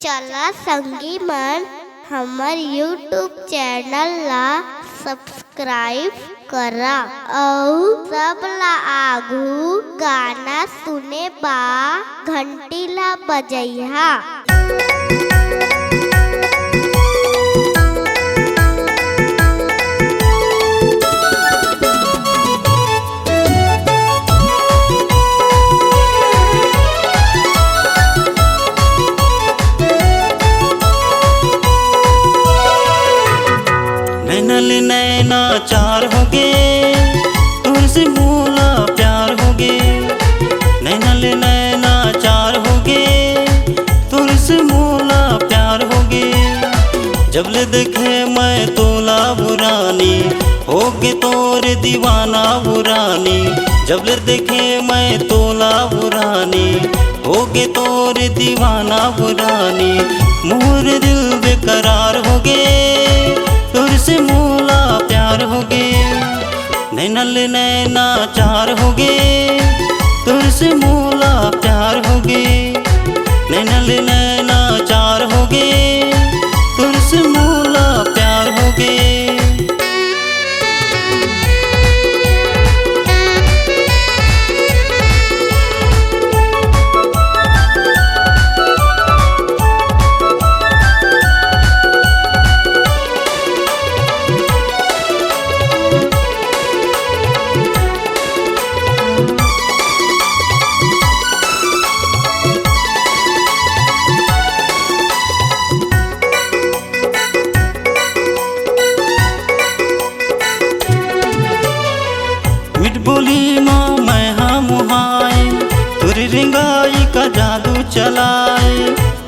चला संगी मन हमर यूट्यूब चैनल ला सब्सक्राइब करा अउ सब ला आघू गाना सुने बा घंटी ला बजइहा। नैना चार होगे तुझसे मोला प्यार होगे। नैना चार होगे तुझसे मोला प्यार होगे। जब ले देखे मैं तोला बुरानी होगे तोरे दीवाना बुरानी। जब ले देखे मैं तोला बुरानी होगे तोरे दीवाना बुरानी। मोर दिल बेकरार होगे तुझसे मोला प्यार होगे। नैना चार होगे तुझसे मोला प्यार होगे। नैना चार होगे तुझसे मोला प्यार होगे। बोली माँ मैं हाँ मुहाए तुरी रिंगाई का जादू चलाए।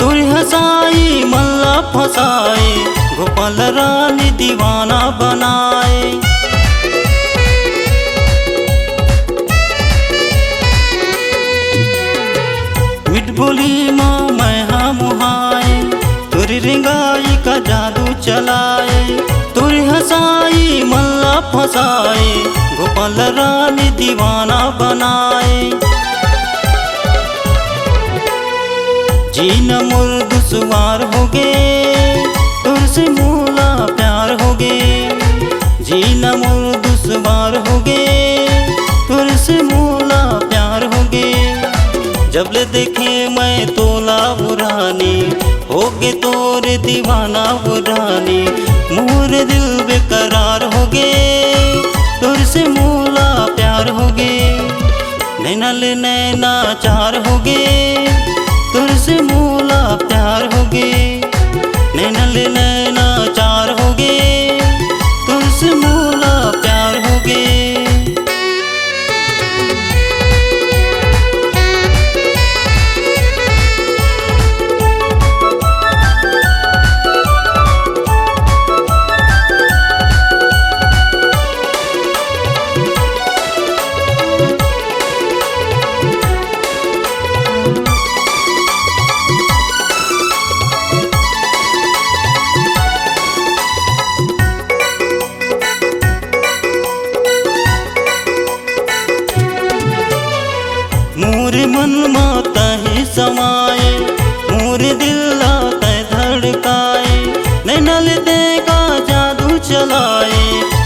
तुरी हंसाई मल्ला फसाए गोपाल रानी दीवाना बनाए। मिट बोली माँ मैं हाँ मुहाए तुरी रिंगाई का जादू चलाए। तुरी हंसाई मल्ला फसाए गोपाल रानी दीवाना बनाए। जीना मोर दुश्वार होगे तुझसे मोला प्यार होगे। जीना मोर दुश्वार होगे तुझसे मोला प्यार होगे। जब ले देखे मैं तोला बुरानी होगे तोरे दीवाना बुरानी। मोर दिल बेकरार होगे तुझसे मोला प्यार होगे। नैना चार होगे तुझसे मोला प्यार होगे। नैना चार होगे तुझसे मोला प्यार होगे। मोरे मन माता ही समाए मोरे दिल आते धड़काए। नैना ले देगा जादू चलाए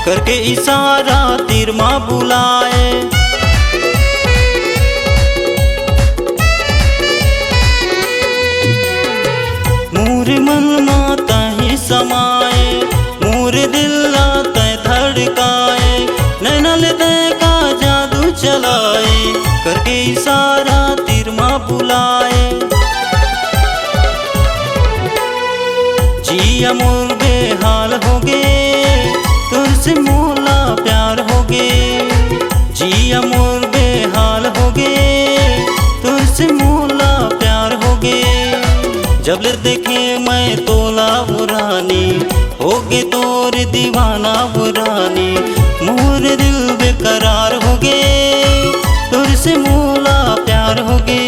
करके इशारा तीर माँ बुलाए। मोरे मन माता ही समाए मोरे दिल आते धड़काए। नैना ले देगा जादू चलाए करके इशारा तीर माँ बुलाए। जिया मोर बेहाल होगे तुझसे मोला प्यार होगे। जिया मोर बेहाल होगे तुझसे मोला प्यार होगे। जब ले देखे मैं तोला बुरानी होगे तोरे दीवाना बुरानी। मोर दिल बेकरार होगे तुझसे मोला प्यार होगे।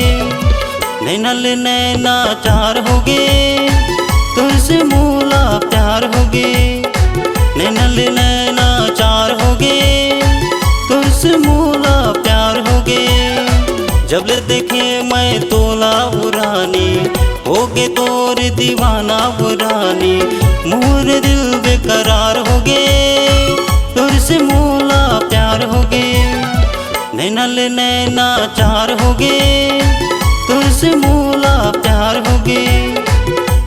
नैना चार होगे तुझसे मोला प्यार होगे। नैना चार होगे तुझसे मोला प्यार होगे। जब ले देखे मैं तोला बुरानी हो गे तोर दीवाना बुरानी, मोर दिल बेकरार हो गे, तोर से मोला प्यार हो गे। नैना ले नैना चार हो गे, तोर से मोला प्यार हो गे।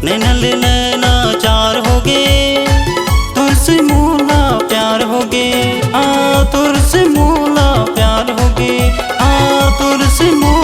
नैना ले नैना चार हो गे, तोर से मोला प्यार हो गे। तोर से मोला प्यार हो गे, तोर से मोला